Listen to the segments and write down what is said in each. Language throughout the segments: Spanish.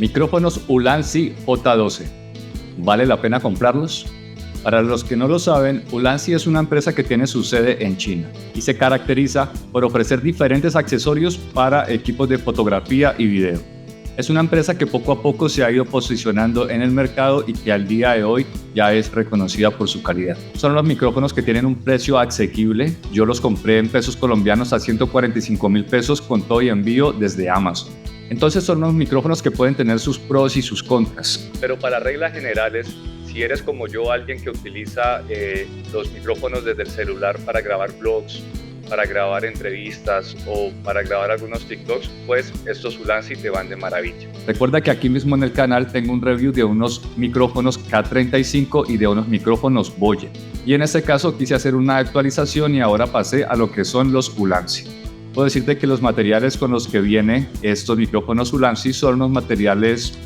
Micrófonos Ulanzi J12. ¿Vale la pena comprarlos? Para los que no lo saben, Ulanzi es una empresa que tiene su sede en China y se caracteriza por ofrecer diferentes accesorios para equipos de fotografía y video. Es una empresa que poco a poco se ha ido posicionando en el mercado y que al día de hoy ya es reconocida por su calidad. Son los micrófonos que tienen un precio asequible. Yo los compré en pesos colombianos a 145.000 pesos con todo y envío desde Amazon. Entonces son los micrófonos que pueden tener sus pros y sus contras. Pero para reglas generales, si eres como yo, alguien que utiliza los micrófonos desde el celular para grabar vlogs, para grabar entrevistas o para grabar algunos TikToks, pues estos Ulanzi te van de maravilla. Recuerda que aquí mismo en el canal tengo un review de unos micrófonos K35 y de unos micrófonos Boye. Y en este caso quise hacer una actualización y ahora pasé a lo que son los Ulanzi. Puedo decirte que los materiales con los que vienen estos micrófonos Ulanzi son unos materiales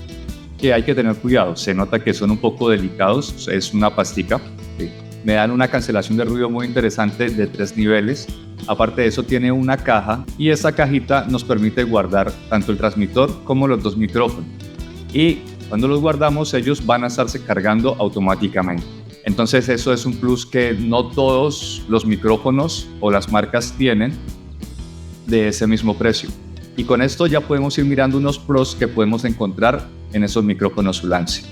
que hay que tener cuidado. Se nota que son un poco delicados, es una pastica. Sí. Me dan una cancelación de ruido muy interesante de 3 niveles. Aparte de eso tiene una caja y esta cajita nos permite guardar tanto el transmisor como los 2 micrófonos. Y cuando los guardamos ellos van a estarse cargando automáticamente. Entonces eso es un plus que no todos los micrófonos o las marcas tienen de ese mismo precio. Y con esto ya podemos ir mirando unos pros que podemos encontrar en esos micrófonos Ulanzi.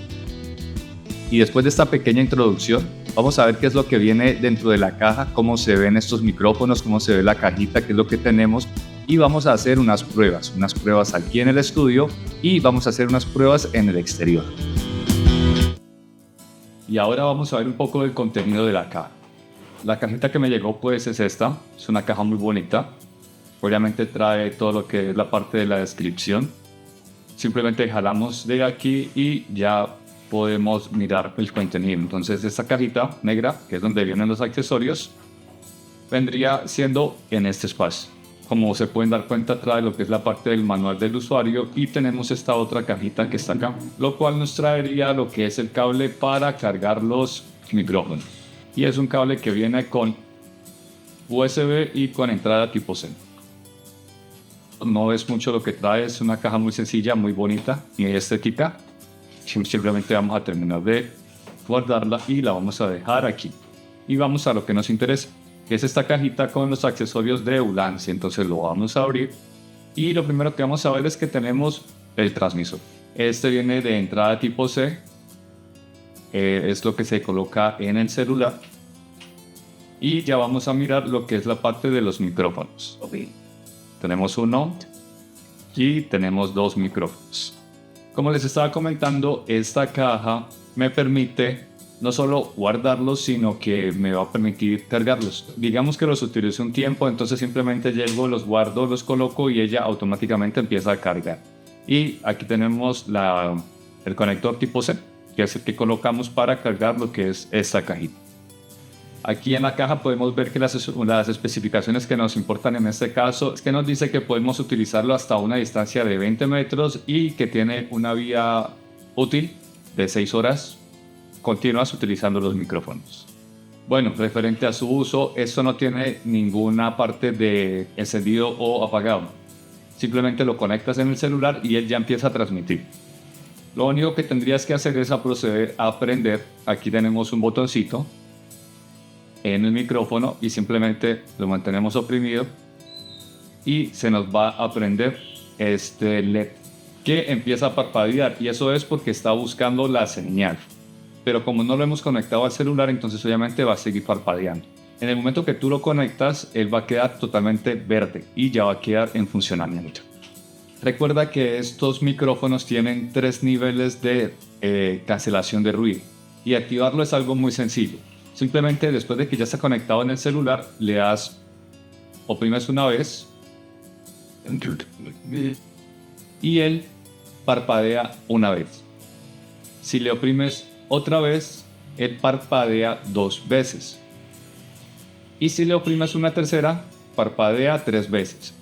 Y después de esta pequeña introducción, vamos a ver qué es lo que viene dentro de la caja, cómo se ven estos micrófonos, cómo se ve la cajita, qué es lo que tenemos. Y vamos a hacer unas pruebas aquí en el estudio y vamos a hacer unas pruebas en el exterior. Y ahora vamos a ver un poco del contenido de la caja. La cajita que me llegó pues es esta, es una caja muy bonita. Obviamente trae todo lo que es la parte de la descripción. Simplemente jalamos de aquí y ya podemos mirar el contenido. Entonces esta cajita negra, que es donde vienen los accesorios, vendría siendo en este espacio. Como se pueden dar cuenta, trae lo que es la parte del manual del usuario y tenemos esta otra cajita que está acá, lo cual nos traería lo que es el cable para cargar los micrófonos. Y es un cable que viene con USB y con entrada tipo C. No es mucho lo que trae, es una caja muy sencilla, muy bonita y estética. Simplemente vamos a terminar de guardarla y la vamos a dejar aquí. Y vamos a lo que nos interesa, que es esta cajita con los accesorios de Ulanzi. Entonces lo vamos a abrir y lo primero que vamos a ver es que tenemos el transmisor. Este viene de entrada tipo C, es lo que se coloca en el celular. Y ya vamos a mirar lo que es la parte de los micrófonos. Tenemos uno y tenemos 2 micrófonos. Como les estaba comentando, esta caja me permite no solo guardarlos, sino que me va a permitir cargarlos. Digamos que los utilizo un tiempo, entonces simplemente llego, los guardo, los coloco y ella automáticamente empieza a cargar. Y aquí tenemos el conector tipo C, que es el que colocamos para cargar lo que es esta cajita. Aquí en la caja podemos ver que las especificaciones que nos importan en este caso es que nos dice que podemos utilizarlo hasta una distancia de 20 metros y que tiene una vía útil de 6 horas continuas utilizando los micrófonos. Bueno, referente a su uso, esto no tiene ninguna parte de encendido o apagado. Simplemente lo conectas en el celular y él ya empieza a transmitir. Lo único que tendrías que hacer es proceder a prender. Aquí tenemos un botoncito en el micrófono y simplemente lo mantenemos oprimido y se nos va a prender este LED que empieza a parpadear, y eso es porque está buscando la señal, pero como no lo hemos conectado al celular, entonces obviamente va a seguir parpadeando. En el momento que tú lo conectas, él va a quedar totalmente verde y ya va a quedar en funcionamiento. Recuerda que estos micrófonos tienen 3 niveles de cancelación de ruido y activarlo es algo muy sencillo. Simplemente después de que ya está conectado en el celular, le das, oprimes una vez y él parpadea una vez. Si le oprimes otra vez, él parpadea 2 veces. Y si le oprimes una tercera, parpadea 3 veces.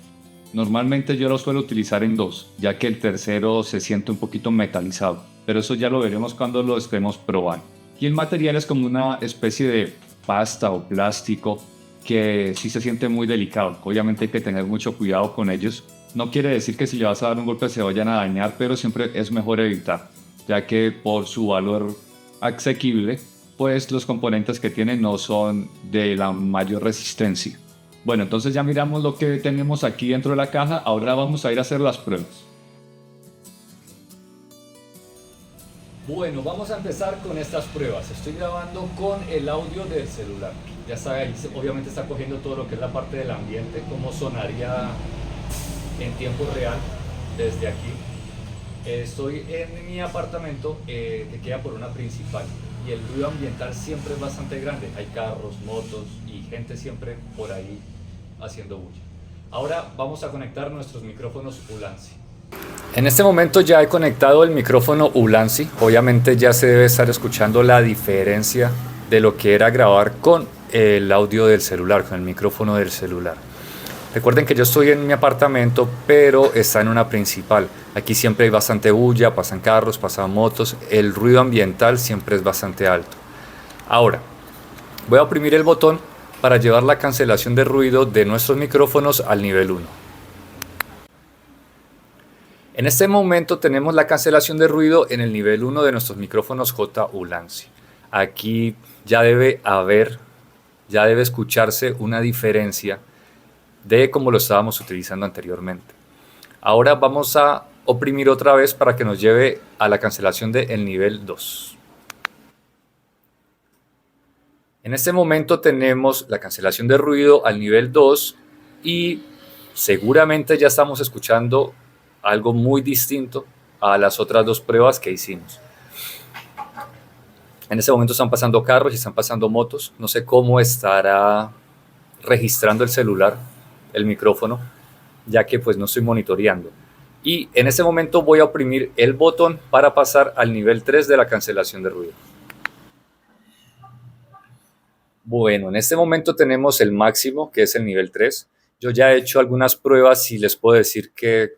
Normalmente yo lo suelo utilizar en 2, ya que el tercero se siente un poquito metalizado, pero eso ya lo veremos cuando lo estemos probando. Y el material es como una especie de pasta o plástico que sí se siente muy delicado. Obviamente hay que tener mucho cuidado con ellos. No quiere decir que si le vas a dar un golpe se vayan a dañar, pero siempre es mejor evitar, ya que por su valor asequible, pues los componentes que tienen no son de la mayor resistencia. Bueno, entonces ya miramos lo que tenemos aquí dentro de la caja, ahora vamos a ir a hacer las pruebas. Bueno, vamos a empezar con estas pruebas. Estoy grabando con el audio del celular. Ya sabe, obviamente está cogiendo todo lo que es la parte del ambiente, cómo sonaría en tiempo real desde aquí. Estoy en mi apartamento que queda por una principal y el ruido ambiental siempre es bastante grande. Hay carros, motos y gente siempre por ahí haciendo bulla. Ahora vamos a conectar nuestros micrófonos Ulanzi. En este momento ya he conectado el micrófono Ulanzi. Obviamente ya se debe estar escuchando la diferencia de lo que era grabar con el audio del celular, con el micrófono del celular. Recuerden que yo estoy en mi apartamento, pero está en una principal. Aquí siempre hay bastante bulla, pasan carros, pasan motos. El ruido ambiental siempre es bastante alto. Ahora, voy a oprimir el botón para llevar la cancelación de ruido de nuestros micrófonos al nivel 1. En este momento tenemos la cancelación de ruido en el nivel 1 de nuestros micrófonos J Ulanzi. Aquí ya debe escucharse una diferencia de cómo lo estábamos utilizando anteriormente. Ahora vamos a oprimir otra vez para que nos lleve a la cancelación del nivel 2. En este momento tenemos la cancelación de ruido al nivel 2 y seguramente ya estamos escuchando algo muy distinto a las otras dos pruebas que hicimos. En este momento están pasando carros y están pasando motos. No sé cómo estará registrando el celular, el micrófono, ya que pues no estoy monitoreando. Y en este momento voy a oprimir el botón para pasar al nivel 3 de la cancelación de ruido. Bueno, en este momento tenemos el máximo, que es el nivel 3. Yo ya he hecho algunas pruebas y les puedo decir que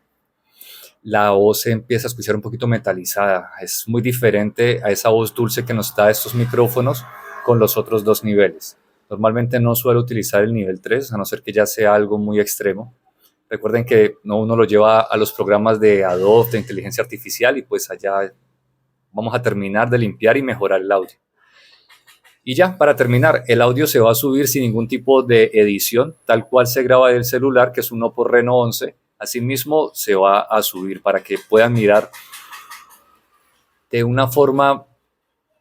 la voz se empieza a escuchar un poquito metalizada. Es muy diferente a esa voz dulce que nos da estos micrófonos con los otros dos niveles. Normalmente no suelo utilizar el nivel 3, a no ser que ya sea algo muy extremo. Recuerden que uno lo lleva a los programas de Adobe, de inteligencia artificial, y pues allá vamos a terminar de limpiar y mejorar el audio. Y ya, para terminar, el audio se va a subir sin ningún tipo de edición, tal cual se graba del celular, que es un Oppo Reno 11. Asimismo, se va a subir para que puedan mirar de una forma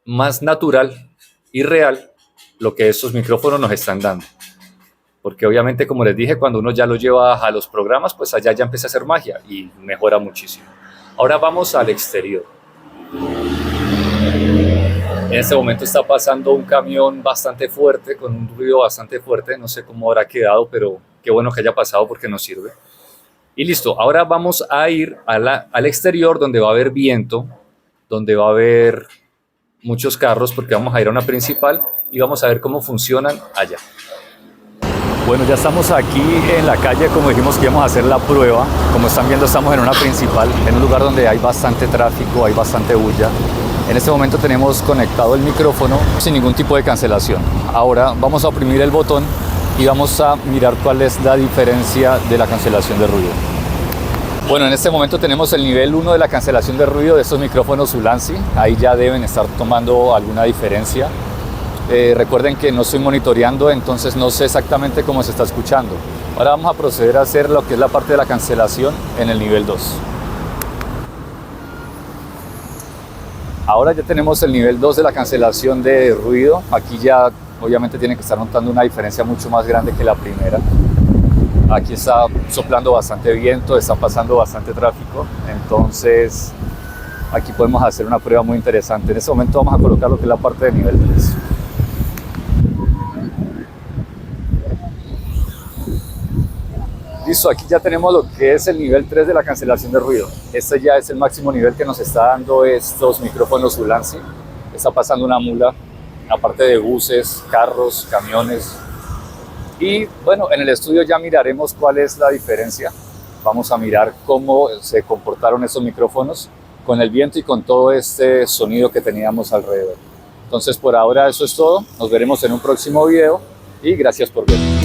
más natural y real lo que estos micrófonos nos están dando. Porque obviamente, como les dije, cuando uno ya lo lleva a los programas, pues allá ya empieza a hacer magia y mejora muchísimo. Ahora vamos al exterior. En este momento está pasando un camión bastante fuerte, con un ruido bastante fuerte. No sé cómo habrá quedado, pero qué bueno que haya pasado porque nos sirve. Y listo, ahora vamos a ir al exterior donde va a haber viento, donde va a haber muchos carros, porque vamos a ir a una principal y vamos a ver cómo funcionan allá. Bueno, ya estamos aquí en la calle, como dijimos que íbamos a hacer la prueba. Como están viendo, estamos en una principal, en un lugar donde hay bastante tráfico, hay bastante bulla. En este momento tenemos conectado el micrófono sin ningún tipo de cancelación. Ahora vamos a oprimir el botón y vamos a mirar cuál es la diferencia de la cancelación de ruido. Bueno, en este momento tenemos el nivel 1 de la cancelación de ruido de estos micrófonos Ulanzi. Ahí ya deben estar tomando alguna diferencia. Recuerden que no estoy monitoreando, entonces no sé exactamente cómo se está escuchando. Ahora vamos a proceder a hacer lo que es la parte de la cancelación en el nivel 2. Ahora ya tenemos el nivel 2 de la cancelación de ruido. Aquí ya obviamente tienen que estar notando una diferencia mucho más grande que la primera. Aquí está soplando bastante viento, está pasando bastante tráfico, entonces aquí podemos hacer una prueba muy interesante. En este momento vamos a colocar lo que es la parte de nivel 3. Listo, aquí ya tenemos lo que es el nivel 3 de la cancelación de ruido. Este ya es el máximo nivel que nos está dando estos micrófonos Ulanzi. Está pasando una mula, aparte de buses, carros, camiones. Y bueno, en el estudio ya miraremos cuál es la diferencia. Vamos a mirar cómo se comportaron estos micrófonos con el viento y con todo este sonido que teníamos alrededor. Entonces por ahora eso es todo. Nos veremos en un próximo video y gracias por ver.